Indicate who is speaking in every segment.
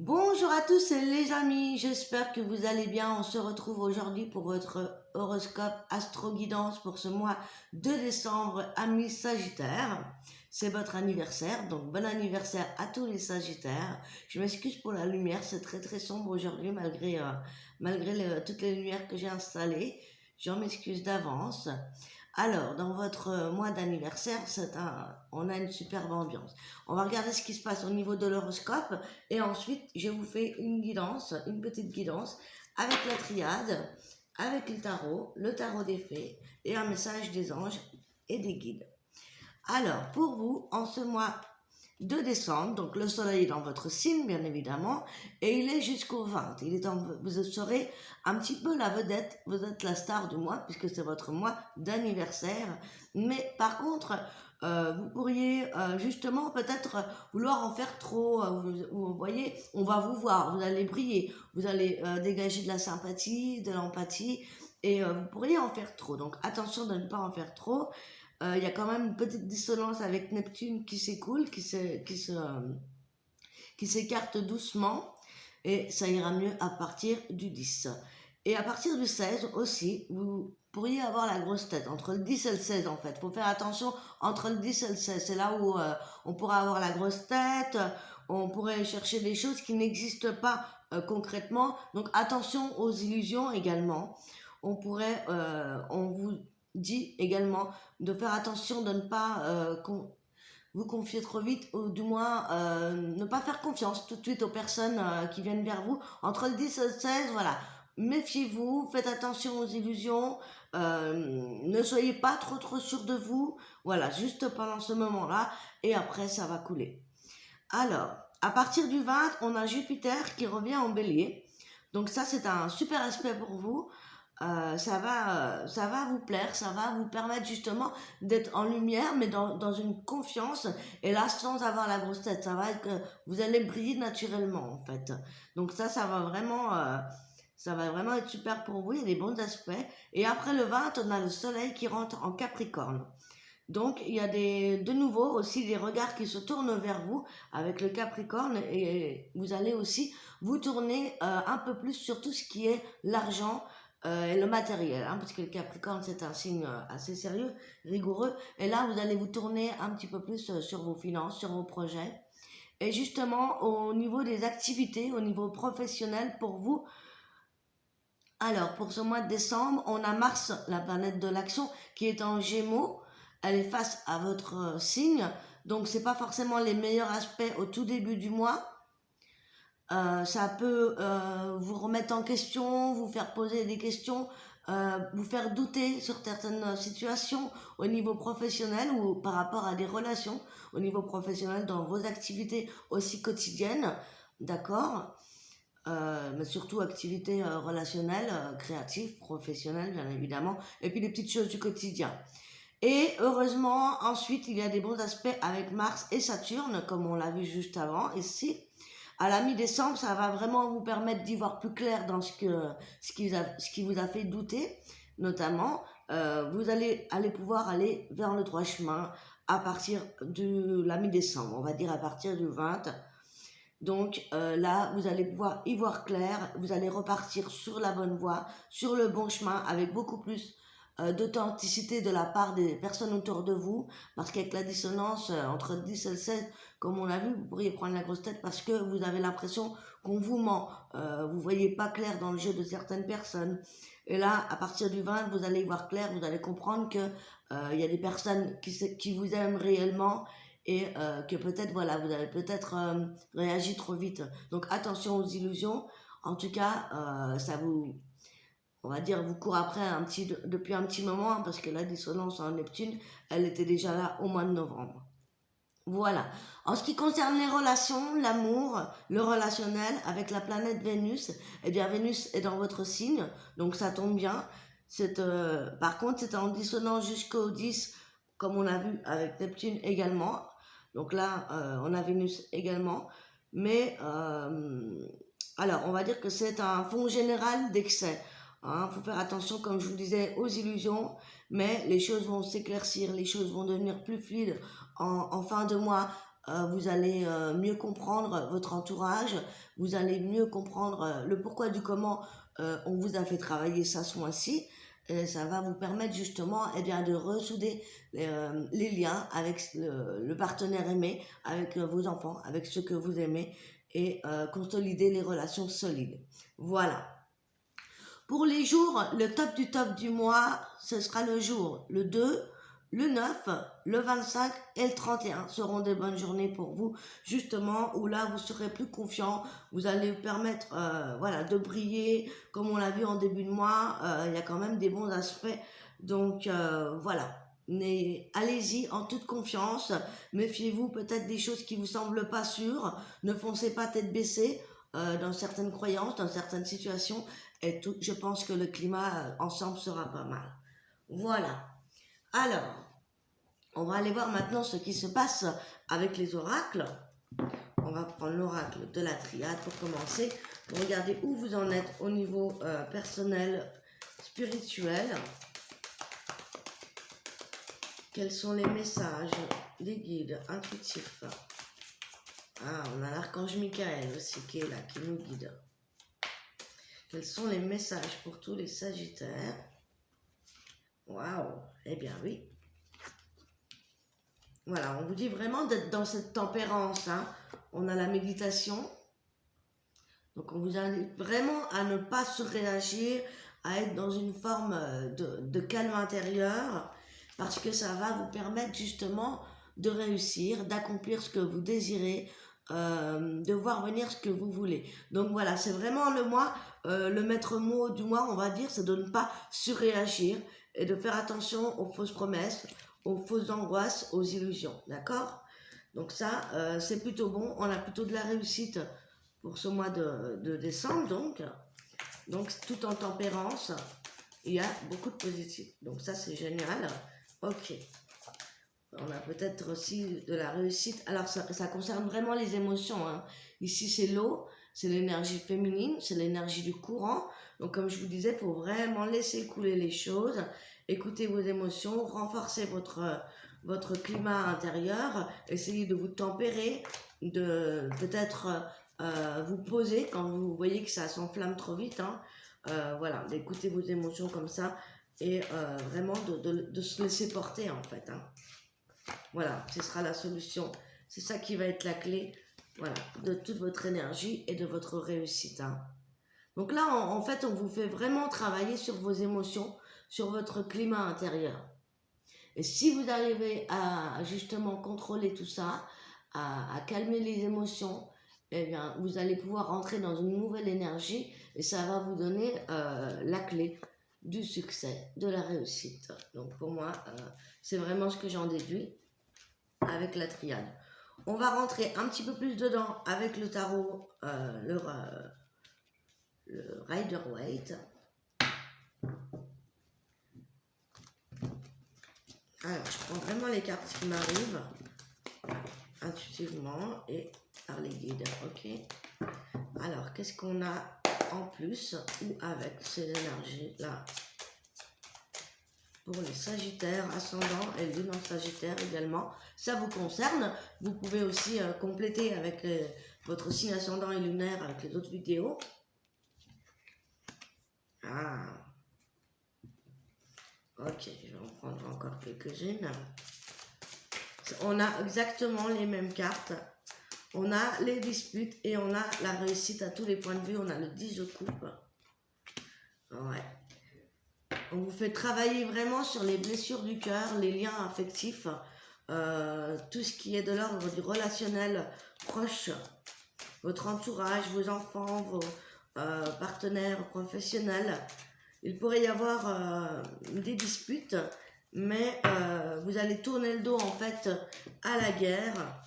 Speaker 1: Bonjour à tous les amis, j'espère que vous allez bien. On se retrouve aujourd'hui pour votre horoscope astro-guidance pour ce mois de décembre, amis Sagittaires. C'est votre anniversaire, donc bon anniversaire à tous les Sagittaires. Je m'excuse pour la lumière, c'est très sombre aujourd'hui malgré toutes les lumières que j'ai installées. J'en m'excuse d'avance. Alors, dans votre mois d'anniversaire, on a une superbe ambiance. On va regarder ce qui se passe au niveau de l'horoscope et ensuite, je vous fais une guidance, une petite guidance avec la triade, avec le tarot des fées et un message des anges et des guides. Alors, pour vous, en ce mois de décembre, donc le soleil est dans votre signe, bien évidemment, et il est jusqu'au 20. Vous serez un petit peu la vedette, vous êtes la star du mois, puisque c'est votre mois d'anniversaire. Mais par contre, vous pourriez justement peut-être vouloir en faire trop. Vous voyez, on va vous voir, vous allez briller, vous allez dégager de la sympathie, de l'empathie, et vous pourriez en faire trop. Donc attention de ne pas en faire trop. Il y a quand même une petite dissonance avec Neptune qui s'écoule, qui s'écarte doucement, et ça ira mieux à partir du 10. Et à partir du 16 aussi, vous pourriez avoir la grosse tête, entre le 10 et le 16 en fait. Il faut faire attention entre le 10 et le 16, c'est là où on pourra avoir la grosse tête, on pourrait chercher des choses qui n'existent pas concrètement, donc attention aux illusions également. On vous dit également de faire attention de ne pas vous confier trop vite, ou du moins ne pas faire confiance tout de suite aux personnes qui viennent vers vous. Entre le 10 et le 16, voilà, méfiez-vous, faites attention aux illusions, ne soyez pas trop sûr de vous, voilà, juste pendant ce moment-là, et après ça va couler. Alors, à partir du 20, on a Jupiter qui revient en bélier, donc ça c'est un super aspect pour vous. Ça va vous plaire, ça va vous permettre justement d'être en lumière, mais dans une confiance, et là sans avoir la grosse tête, ça va être que vous allez briller naturellement en fait. Donc ça va vraiment être super pour vous, il y a des bons aspects. Et après le 20, on a le soleil qui rentre en Capricorne. Donc il y a de nouveau aussi des regards qui se tournent vers vous avec le Capricorne, et vous allez aussi vous tourner un peu plus sur tout ce qui est l'argent, et le matériel, hein, parce que le Capricorne c'est un signe assez sérieux, rigoureux, et là vous allez vous tourner un petit peu plus sur vos finances, sur vos projets, et justement au niveau des activités, au niveau professionnel pour vous. Alors pour ce mois de décembre, on a Mars, la planète de l'action, qui est en Gémeaux, elle est face à votre signe, donc c'est pas forcément les meilleurs aspects au tout début du mois. Ça peut vous remettre en question, vous faire poser des questions, vous faire douter sur certaines situations au niveau professionnel ou par rapport à des relations au niveau professionnel dans vos activités aussi quotidiennes, d'accord, mais surtout activités relationnelles, créatives, professionnelles bien évidemment, et puis les petites choses du quotidien. Et heureusement, ensuite, il y a des bons aspects avec Mars et Saturne, comme on l'a vu juste avant ici. À la mi-décembre, ça va vraiment vous permettre d'y voir plus clair dans ce qui vous a fait douter, notamment. Vous allez pouvoir aller vers le droit chemin à partir de la mi-décembre, on va dire à partir du 20. Donc là, vous allez pouvoir y voir clair, vous allez repartir sur la bonne voie, sur le bon chemin, avec beaucoup plus d'authenticité de la part des personnes autour de vous, parce qu'avec la dissonance entre le 10 et le 16, comme on l'a vu, vous pourriez prendre la grosse tête parce que vous avez l'impression qu'on vous ment, vous voyez pas clair dans le jeu de certaines personnes. Et là, à partir du 20, vous allez y voir clair, vous allez comprendre que il y a des personnes qui vous aiment réellement, et que peut-être, voilà, vous avez peut-être réagi trop vite. Donc attention aux illusions. En tout cas, on va dire, vous court après depuis un petit moment, hein, parce que la dissonance en Neptune, elle était déjà là au mois de novembre. Voilà. En ce qui concerne les relations, l'amour, le relationnel avec la planète Vénus, eh bien Vénus est dans votre signe, donc ça tombe bien. Par contre, c'est en dissonance jusqu'au 10, comme on a vu avec Neptune également. Donc là, on a Vénus également. Mais, alors, on va dire que c'est un fond général d'excès. Hein, faut faire attention, comme je vous disais, aux illusions, mais les choses vont s'éclaircir, les choses vont devenir plus fluides en fin de mois, vous allez mieux comprendre votre entourage, vous allez mieux comprendre le pourquoi du comment on vous a fait travailler ça ce mois-ci. Et ça va vous permettre justement eh bien, de ressouder les liens avec le partenaire aimé, avec vos enfants, avec ceux que vous aimez et consolider les relations solides. Voilà. Pour les jours, le top du mois, ce sera le jour le 2, le 9, le 25 et le 31 seront des bonnes journées pour vous, justement, où là, vous serez plus confiant, vous allez vous permettre voilà, de briller, comme on l'a vu en début de mois, il y a quand même des bons aspects, donc voilà. Mais allez-y en toute confiance, méfiez-vous peut-être des choses qui vous semblent pas sûres, ne foncez pas tête baissée dans certaines croyances, dans certaines situations, et tout, je pense que le climat ensemble sera pas mal. Voilà. Alors, on va aller voir maintenant ce qui se passe avec les oracles. On va prendre l'oracle de la triade pour commencer, pour regarder où vous en êtes au niveau personnel, spirituel. Quels sont les messages, les guides intuitifs? Ah, on a l'archange Michael aussi qui est là, qui nous guide. Quels sont les messages pour tous les Sagittaires? Waouh! Eh bien oui. Voilà, on vous dit vraiment d'être dans cette tempérance. Hein. On a la méditation. Donc on vous invite vraiment à ne pas surréagir, à être dans une forme de calme intérieur, parce que ça va vous permettre justement de réussir, d'accomplir ce que vous désirez, de voir venir ce que vous voulez. Donc voilà, c'est vraiment le mois, le maître mot du mois, on va dire, c'est de ne pas surréagir et de faire attention aux fausses promesses, aux fausses angoisses, aux illusions, d'accord? Donc ça, c'est plutôt bon, on a plutôt de la réussite pour ce mois de décembre, donc tout en tempérance, il y a beaucoup de positif, donc ça c'est génial, ok. On a peut-être aussi de la réussite. Alors, ça concerne vraiment les émotions. Hein. Ici, c'est l'eau, c'est l'énergie féminine, c'est l'énergie du courant. Donc, comme je vous disais, il faut vraiment laisser couler les choses, écouter vos émotions, renforcer votre climat intérieur, essayer de vous tempérer, de peut-être vous poser quand vous voyez que ça s'enflamme trop vite. Hein. Voilà, d'écouter vos émotions comme ça et vraiment de se laisser porter, en fait. Hein. Voilà, ce sera la solution. C'est ça qui va être la clé, voilà, de toute votre énergie et de votre réussite. Hein. Donc là, en fait, on vous fait vraiment travailler sur vos émotions, sur votre climat intérieur. Et si vous arrivez à justement contrôler tout ça, à calmer les émotions, eh bien, vous allez pouvoir entrer dans une nouvelle énergie et ça va vous donner la clé du succès, de la réussite. Donc pour moi, c'est vraiment ce que j'en déduis avec la triade. On va rentrer un petit peu plus dedans avec le tarot, le Rider-Waite. Alors, je prends vraiment les cartes qui m'arrivent intuitivement et par les guides, ok. Alors, qu'est-ce qu'on a en plus ou avec ces énergies-là pour les Sagittaires, ascendant et lune en Sagittaire également. Ça vous concerne. Vous pouvez aussi compléter avec votre signe ascendant et lunaire avec les autres vidéos. Ah. Ok, je vais en prendre encore quelques-unes. On a exactement les mêmes cartes. On a les disputes et on a la réussite à tous les points de vue. On a le 10 de coupe. Ouais. On vous fait travailler vraiment sur les blessures du cœur, les liens affectifs, tout ce qui est de l'ordre du relationnel proche, votre entourage, vos enfants, vos partenaires professionnels. Il pourrait y avoir des disputes, mais vous allez tourner le dos en fait à la guerre.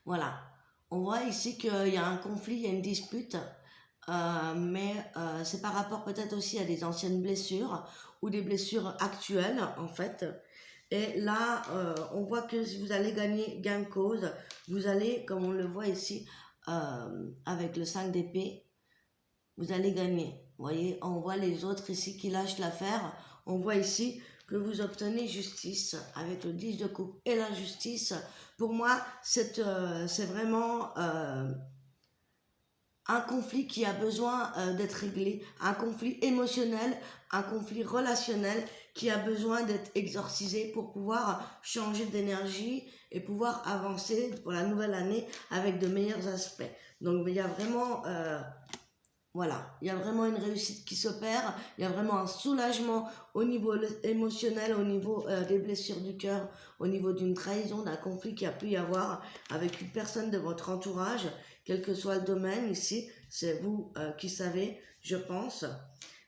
Speaker 1: Voilà. On voit ici qu'il y a un conflit, il y a une dispute. Mais c'est par rapport peut-être aussi à des anciennes blessures ou des blessures actuelles en fait. Et là, on voit que si vous allez gagner gain de cause, vous allez, comme on le voit ici, avec le 5 d'épée, vous allez gagner. Vous voyez, on voit les autres ici qui lâchent l'affaire. On voit ici que vous obtenez justice avec le 10 de coupe et la justice. Pour moi, c'est vraiment un conflit qui a besoin d'être réglé, un conflit émotionnel, un conflit relationnel qui a besoin d'être exorcisé pour pouvoir changer d'énergie et pouvoir avancer pour la nouvelle année avec de meilleurs aspects. Donc il y a vraiment, voilà, il y a vraiment une réussite qui s'opère, il y a vraiment un soulagement au niveau émotionnel, au niveau des blessures du cœur, au niveau d'une trahison, d'un conflit qu'il y a pu y avoir avec une personne de votre entourage, quel que soit le domaine ici, c'est vous qui savez, je pense.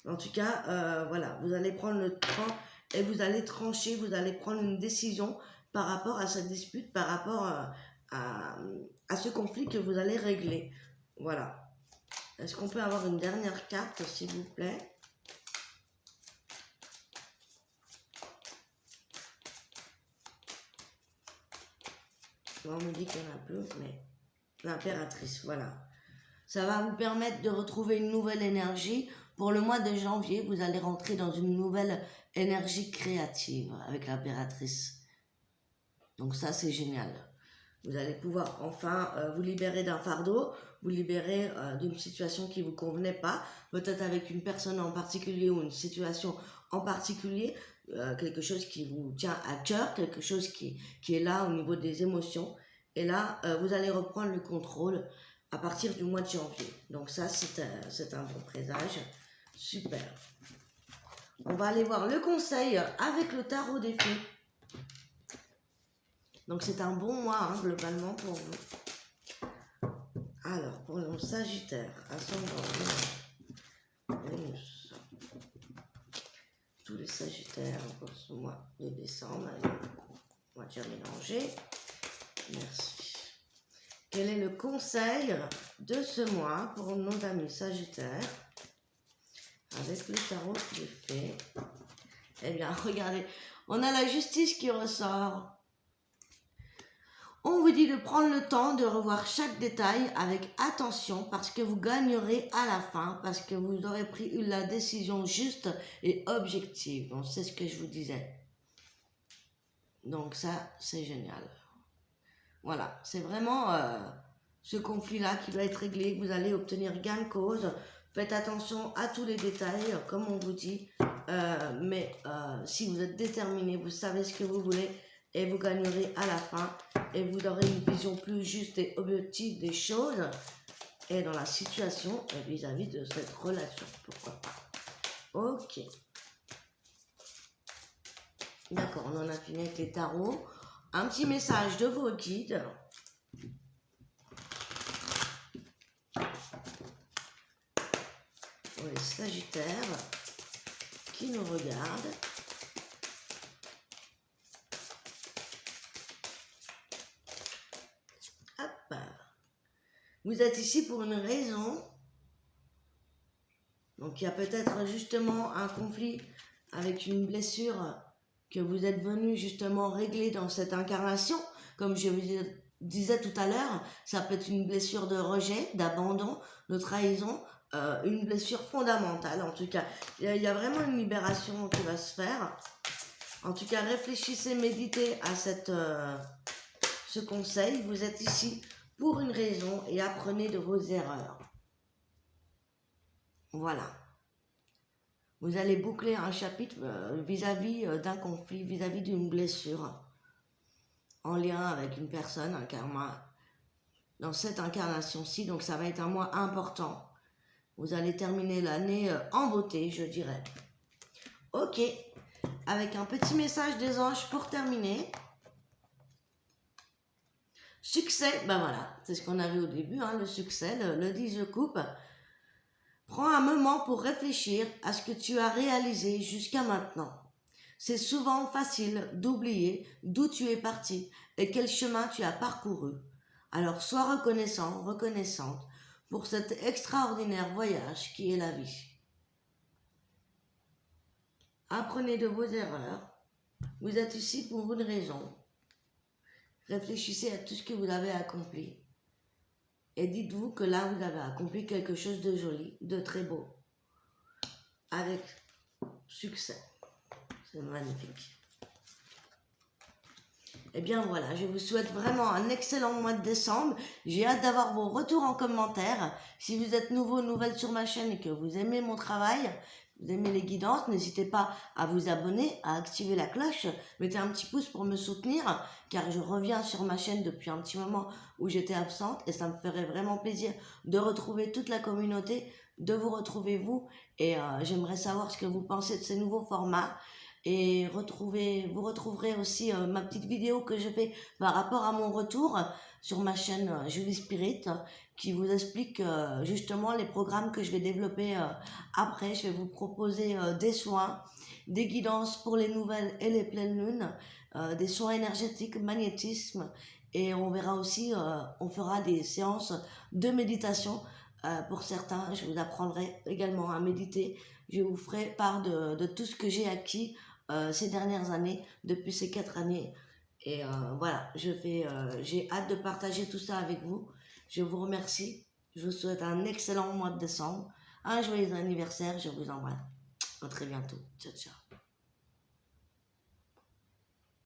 Speaker 1: En tout cas, voilà, vous allez prendre le temps et vous allez trancher, vous allez prendre une décision par rapport à cette dispute, par rapport à ce conflit que vous allez régler. Voilà. Est-ce qu'on peut avoir une dernière carte, s'il vous plaît? On me dit qu'il y en a plus, mais l'impératrice, voilà. Ça va vous permettre de retrouver une nouvelle énergie. Pour le mois de janvier, vous allez rentrer dans une nouvelle énergie créative avec l'impératrice. Donc ça, c'est génial. Vous allez pouvoir enfin vous libérer d'un fardeau, vous libérer d'une situation qui ne vous convenait pas, peut-être avec une personne en particulier ou une situation en particulier, quelque chose qui vous tient à cœur, quelque chose qui est là au niveau des émotions. Et là, vous allez reprendre le contrôle à partir du mois de janvier. Donc ça, c'est un bon présage. Super. On va aller voir le conseil avec le tarot des fées. Donc c'est un bon mois, hein, globalement, pour vous. Alors, pour le Sagittaire, ascendant Vénus. Tous les Sagittaires pour ce mois de décembre. Allez, on va déjà mélanger. Merci. Quel est le conseil de ce mois pour nos amis Sagittaires avec le tarot des fées? Eh bien, regardez, on a la justice qui ressort. On vous dit de prendre le temps de revoir chaque détail avec attention parce que vous gagnerez à la fin, parce que vous aurez pris la décision juste et objective. Donc, c'est ce que je vous disais. Donc ça, c'est génial. Voilà, c'est vraiment ce conflit-là qui doit être réglé. Vous allez obtenir gain de cause. Faites attention à tous les détails, comme on vous dit. Mais si vous êtes déterminé, vous savez ce que vous voulez et vous gagnerez à la fin. Et vous aurez une vision plus juste et objective des choses et dans la situation vis-à-vis de cette relation. Pourquoi pas? Ok. D'accord, on en a fini avec les tarots. Un petit message de vos guides. Pour les Sagittaires qui nous regardent. Hop. Vous êtes ici pour une raison. Donc il y a peut-être justement un conflit avec une blessure que vous êtes venu justement régler dans cette incarnation. Comme je vous disais tout à l'heure, ça peut être une blessure de rejet, d'abandon, de trahison, une blessure fondamentale. En tout cas, il y a vraiment une libération qui va se faire. En tout cas, réfléchissez, méditez à ce conseil. Vous êtes ici pour une raison et apprenez de vos erreurs. Voilà. Vous allez boucler un chapitre vis-à-vis d'un conflit, vis-à-vis d'une blessure en lien avec une personne, un karma, dans cette incarnation-ci. Donc ça va être un mois important. Vous allez terminer l'année en beauté, je dirais. Ok, avec un petit message des anges pour terminer. Succès, ben voilà, c'est ce qu'on avait au début, hein, le succès, le 10 de coupe. Prends un moment pour réfléchir à ce que tu as réalisé jusqu'à maintenant. C'est souvent facile d'oublier d'où tu es parti et quel chemin tu as parcouru. Alors sois reconnaissant, reconnaissante pour cet extraordinaire voyage qui est la vie. Apprenez de vos erreurs. Vous êtes ici pour une raison. Réfléchissez à tout ce que vous avez accompli. Et dites-vous que là, vous avez accompli quelque chose de joli, de très beau. Avec succès. C'est magnifique. Eh bien voilà, je vous souhaite vraiment un excellent mois de décembre. J'ai hâte d'avoir vos retours en commentaire. Si vous êtes nouveau, nouvelle sur ma chaîne et que vous aimez mon travail, vous aimez les guidances, n'hésitez pas à vous abonner, à activer la cloche. Mettez un petit pouce pour me soutenir, car je reviens sur ma chaîne depuis un petit moment où j'étais absente et ça me ferait vraiment plaisir de retrouver toute la communauté, de vous retrouver vous. Et j'aimerais savoir ce que vous pensez de ces nouveaux formats. Et vous retrouverez aussi ma petite vidéo que je fais par rapport à mon retour sur ma chaîne Julie Spirit, qui vous explique justement les programmes que je vais développer après. Je vais vous proposer des soins, des guidances pour les nouvelles et les pleines lunes, des soins énergétiques, magnétisme, et on verra aussi, on fera des séances de méditation. Pour certains, je vous apprendrai également à méditer. Je vous ferai part de tout ce que j'ai acquis ces dernières années, depuis ces 4 années. Et voilà, j'ai hâte de partager tout ça avec vous. Je vous remercie. Je vous souhaite un excellent mois de décembre, un joyeux anniversaire. Je vous embrasse. À très bientôt. Ciao, ciao.